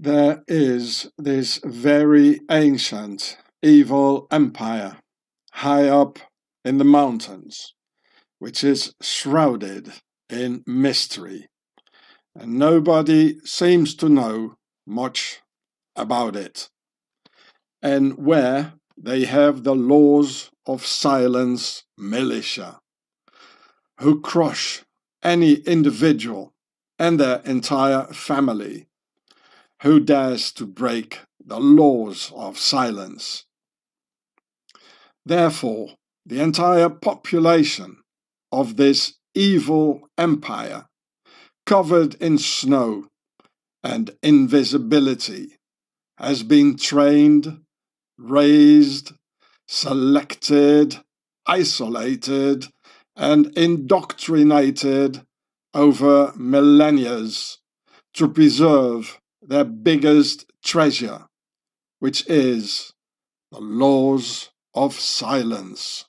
There is this very ancient evil empire high up in the mountains, which is shrouded in mystery, and nobody seems to know much about it, and where they have the laws of silence militia, who crush any individual and their entire family who dares to break the laws of silence. Therefore, the entire population of this evil empire, covered in snow and invisibility, has been trained, raised, selected, isolated, and indoctrinated over millennia to preserve their biggest treasure, which is the laws of silence.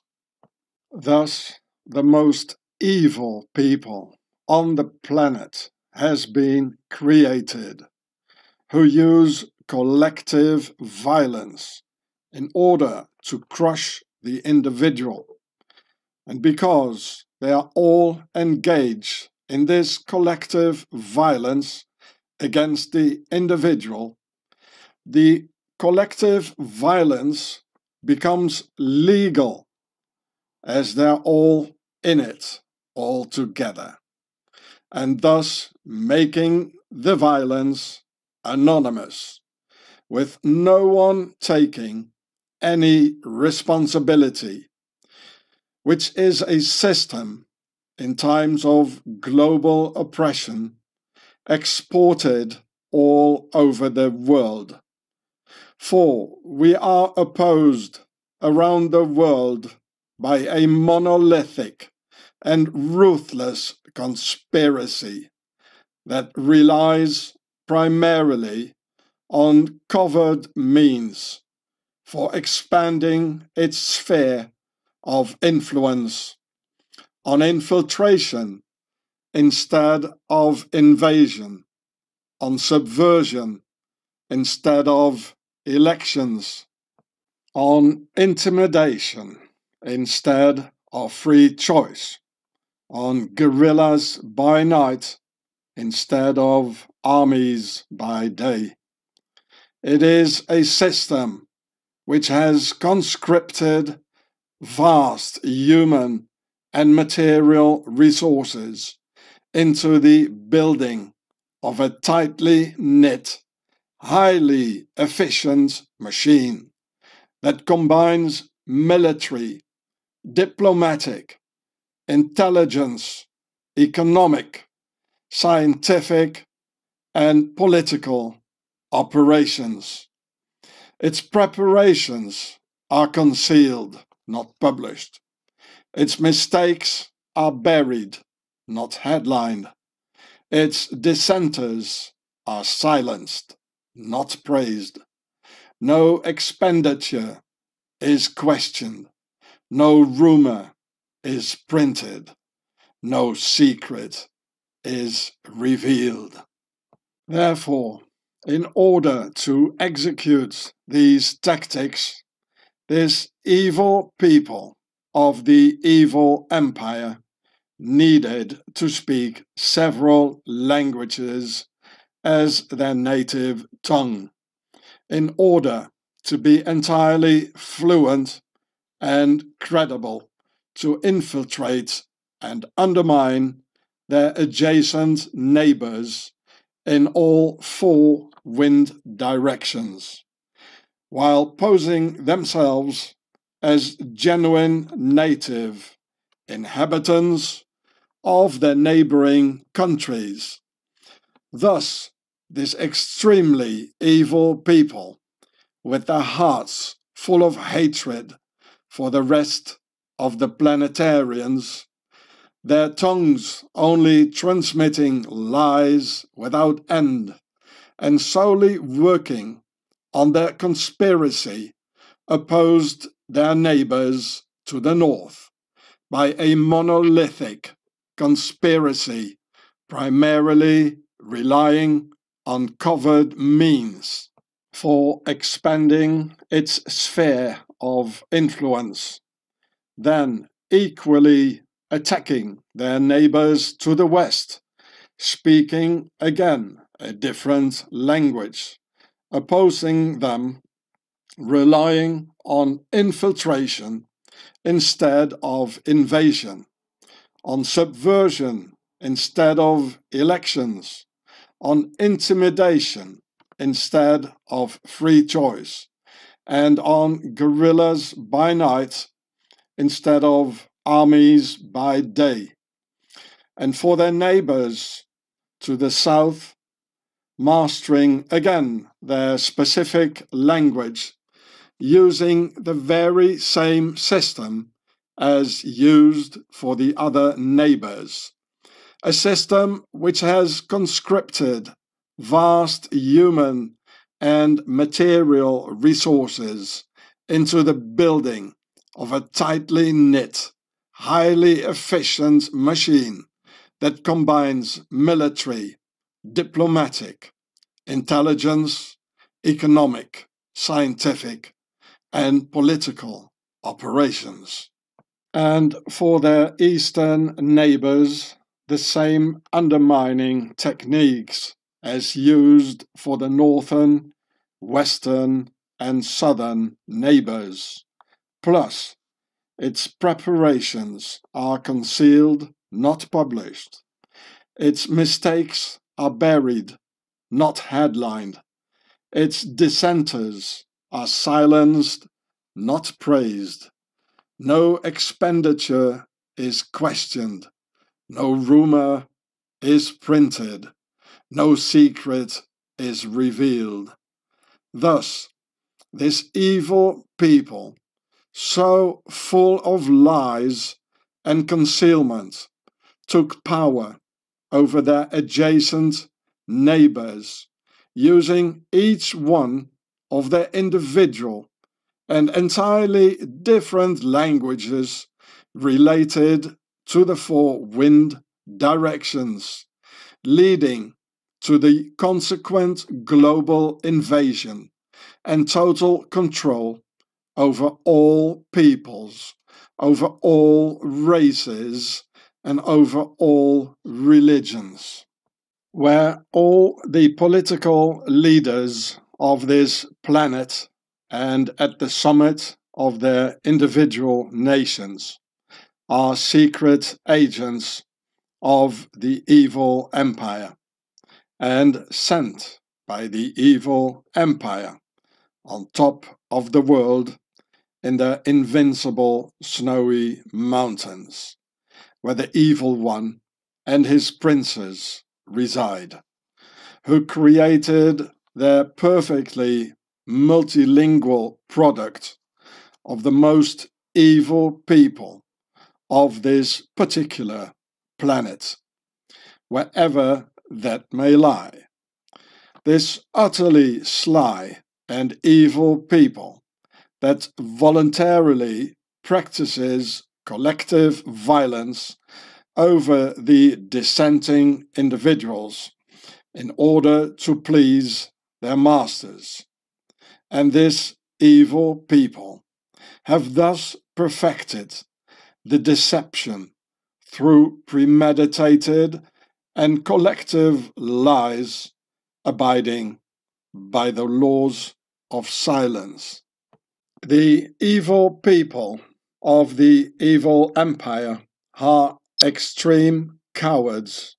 Thus, the most evil people on the planet has been created, who use collective violence in order to crush the individual. And because they are all engaged in this collective violence against the individual, the collective violence becomes legal, as they're all in it all together, and thus making the violence anonymous, with no one taking any responsibility, which is a system in times of global oppression exported all over the world. For we are opposed around the world by a monolithic and ruthless conspiracy that relies primarily on covert means for expanding its sphere of influence, on infiltration instead of invasion, on subversion instead of elections, on intimidation instead of free choice, on guerrillas by night instead of armies by day. It is a system which has conscripted vast human and material resources into the building of a tightly knit, highly efficient machine that combines military, diplomatic, intelligence, economic, scientific, and political operations. Its preparations are concealed, not published. Its mistakes are buried, not headlined. Its dissenters are silenced, not praised. No expenditure is questioned. No rumor is printed. No secret is revealed. Therefore, in order to execute these tactics, this evil people of the evil empire needed to speak several languages as their native tongue in order to be entirely fluent and credible to infiltrate and undermine their adjacent neighbors in all four wind directions, while posing themselves as genuine native inhabitants of their neighboring countries. Thus, this extremely evil people, with their hearts full of hatred for the rest of the planetarians, their tongues only transmitting lies without end, and solely working on their conspiracy, opposed their neighbors to the north by a monolithic conspiracy primarily relying uncovered means for expanding its sphere of influence, then equally attacking their neighbors to the west, speaking again a different language, opposing them, relying on infiltration instead of invasion, on subversion instead of elections, on intimidation instead of free choice, and on guerrillas by night instead of armies by day. And for their neighbors to the south, mastering again their specific language, using the very same system as used for the other neighbors, a system which has conscripted vast human and material resources into the building of a tightly knit, highly efficient machine that combines military, diplomatic, intelligence, economic, scientific, and political operations. And for their eastern neighbors, the same undermining techniques as used for the northern, western, and southern neighbors. Plus, its preparations are concealed, not published. Its mistakes are buried, not headlined. Its dissenters are silenced, not praised. No expenditure is questioned. No rumor is printed. No secret is revealed. Thus, this evil people, so full of lies and concealment, took power over their adjacent neighbors, using each one of their individual and entirely different languages related to the four wind directions, leading to the consequent global invasion and total control over all peoples, over all races, and over all religions, where all the political leaders of this planet and at the summit of their individual nations are secret agents of the evil empire and sent by the evil empire on top of the world in their invincible snowy mountains, where the evil one and his princes reside, who created their perfectly multilingual product of the most evil people of this particular planet, wherever that may lie. This utterly sly and evil people that voluntarily practices collective violence over the dissenting individuals in order to please their masters. And this evil people have thus perfected the deception through premeditated and collective lies, abiding by the laws of silence. The evil people of the evil empire are extreme cowards,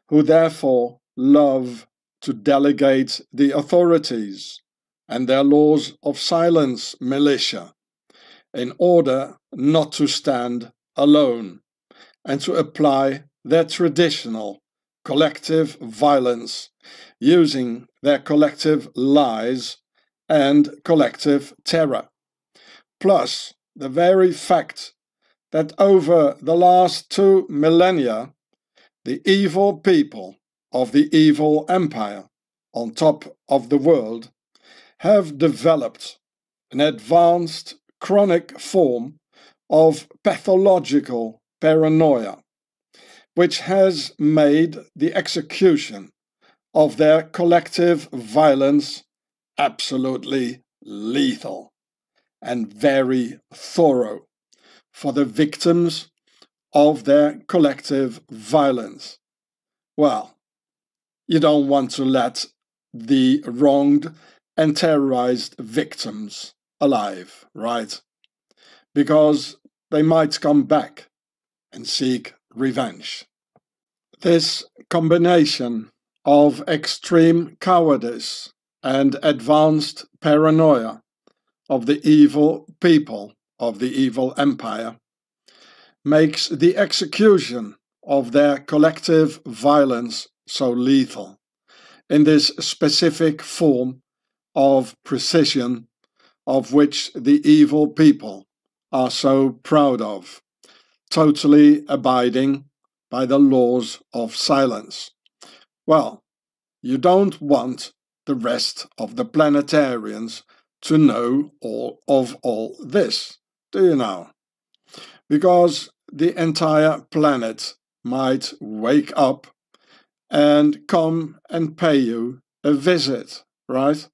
who therefore love to delegate the authorities and their laws of silence militia in order not to stand alone and to apply their traditional collective violence using their collective lies and collective terror. Plus, the very fact that over the last 2 millennia, the evil people of the evil empire on top of the world have developed an advanced chronic form of pathological paranoia, which has made the execution of their collective violence absolutely lethal and very thorough for the victims of their collective violence. Well, you don't want to let the wronged and terrorized victims alive, right? Because they might come back and seek revenge. This combination of extreme cowardice and advanced paranoia of the evil people of the evil empire makes the execution of their collective violence so lethal in this specific form of precision of which the evil people are so proud of, totally abiding by the laws of silence. Well, you don't want the rest of the planetarians to know all of all this, do you now? Because the entire planet might wake up and come and pay you a visit, right?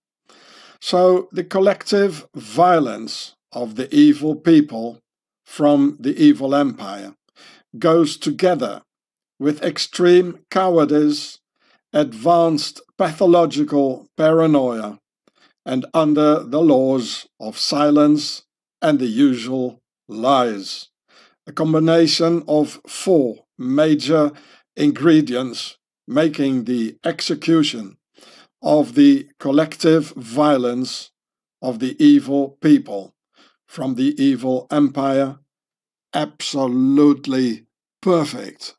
So the collective violence of the evil people from the evil empire goes together with extreme cowardice, advanced pathological paranoia, and under the laws of silence and the usual lies. A combination of four major ingredients making the execution of the collective violence of the evil people from the evil empire absolutely perfect.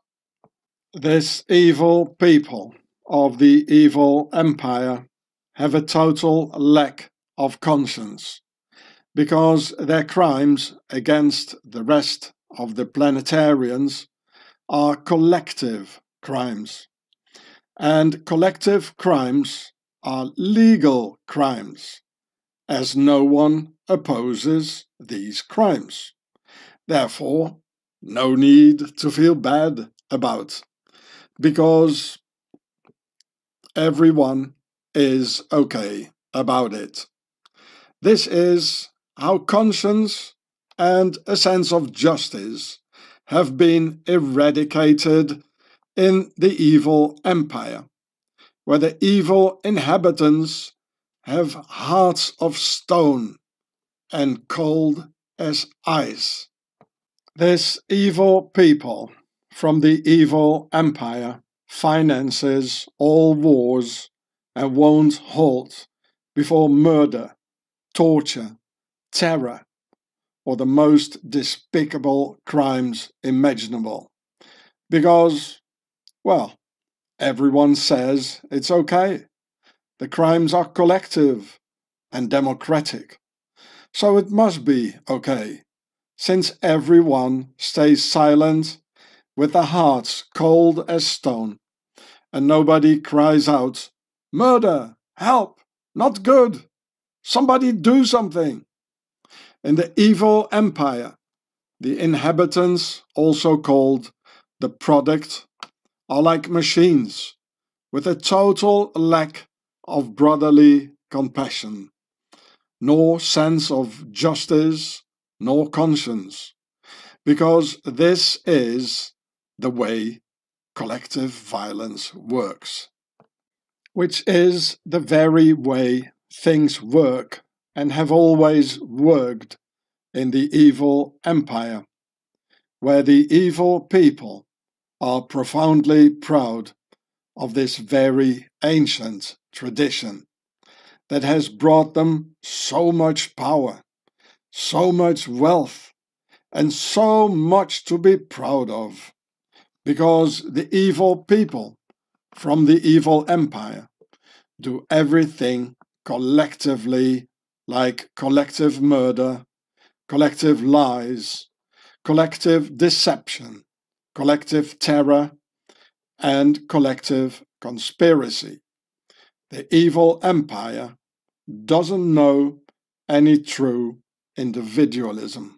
This evil people of the evil empire have a total lack of conscience because their crimes against the rest of the planetarians are collective crimes. And collective crimes are legal crimes, as no one opposes these crimes. Therefore, no need to feel bad about, because everyone is okay about it. This is how conscience and a sense of justice have been eradicated in the evil empire, where the evil inhabitants have hearts of stone and cold as ice. This evil people from the evil empire finances all wars and won't halt before murder, torture, terror, or the most despicable crimes imaginable. Because, well, everyone says it's okay. The crimes are collective and democratic. So it must be okay, since everyone stays silent with their hearts cold as stone, and nobody cries out, "Murder! Help! Not good! Somebody do something!" In the evil empire, the inhabitants, also called the product, are like machines with a total lack of brotherly compassion, nor sense of justice, nor conscience, because this is the way collective violence works, which is the very way things work and have always worked in the evil empire, where the evil people are profoundly proud of this very ancient tradition that has brought them so much power, so much wealth, and so much to be proud of, because the evil people from the evil empire do everything collectively, like collective murder, collective lies, collective deception, collective terror, and collective conspiracy. The evil empire doesn't know any true individualism.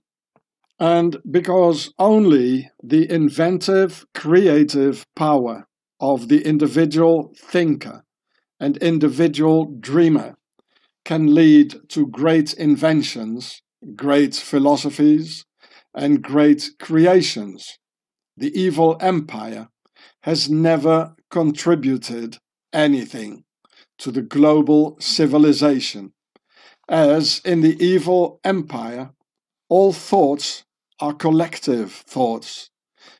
And because only the inventive, creative power of the individual thinker and individual dreamer can lead to great inventions, great philosophies, and great creations. The evil empire has never contributed anything to the global civilization, as in the evil empire, all thoughts are collective thoughts,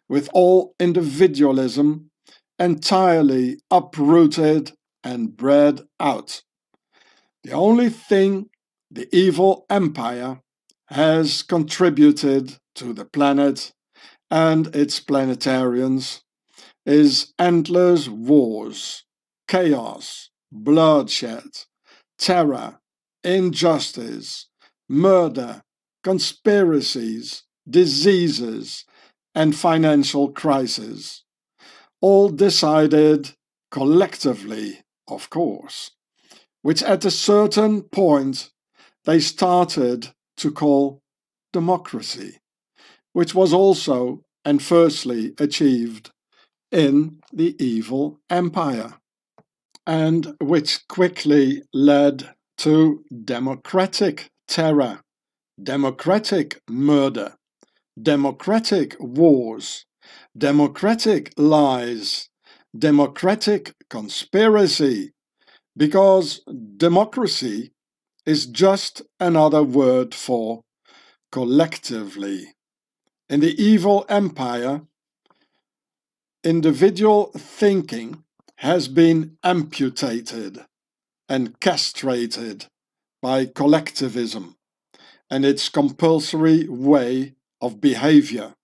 with all individualism entirely uprooted and bred out. The only thing the evil empire has contributed to the planet and its planetarians is endless wars, chaos, bloodshed, terror, injustice, murder, conspiracies, diseases, and financial crises, all decided collectively, of course, which at a certain point they started to call democracy, which was also and firstly achieved in the evil empire, and which quickly led to democratic terror, democratic murder, democratic wars, democratic lies, democratic conspiracy, because democracy is just another word for collectively. In the evil empire, individual thinking has been amputated and castrated by collectivism and its compulsory way of behavior,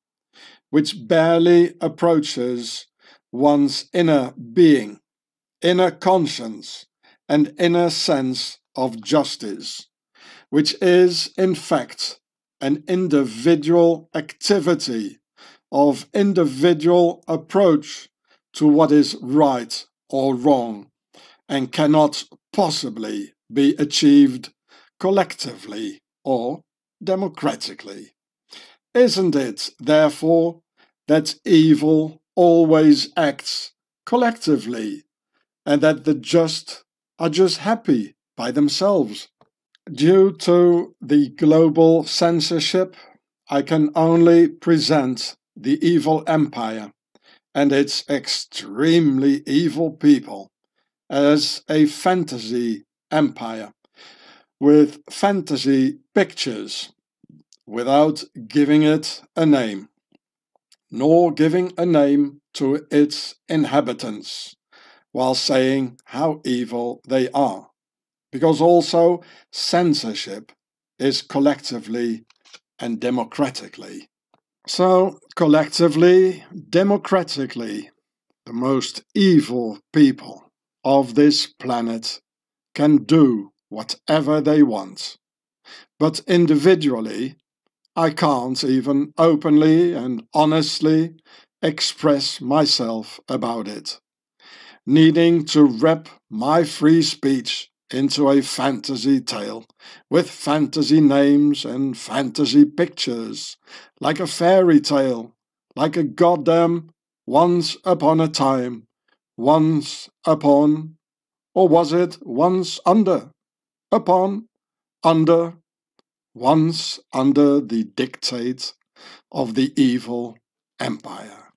which barely approaches one's inner being, inner conscience, and inner sense of justice, which is in fact an individual activity of individual approach to what is right or wrong, and cannot possibly be achieved collectively or democratically. Isn't it, therefore, that evil always acts collectively, and that the just are just happy by themselves? Due to the global censorship, I can only present the evil empire and its extremely evil people as a fantasy empire with fantasy pictures, without giving it a name, nor giving a name to its inhabitants, while saying how evil they are, because also censorship is collectively and democratically. So, collectively, democratically, the most evil people of this planet can do whatever they want. But individually, I can't even openly and honestly express myself about it, needing to wrap my free speech into a fantasy tale with fantasy names and fantasy pictures, like a fairy tale, like a goddamn once upon a time, once upon, or was it once under, upon, under, once under the dictate of the evil empire.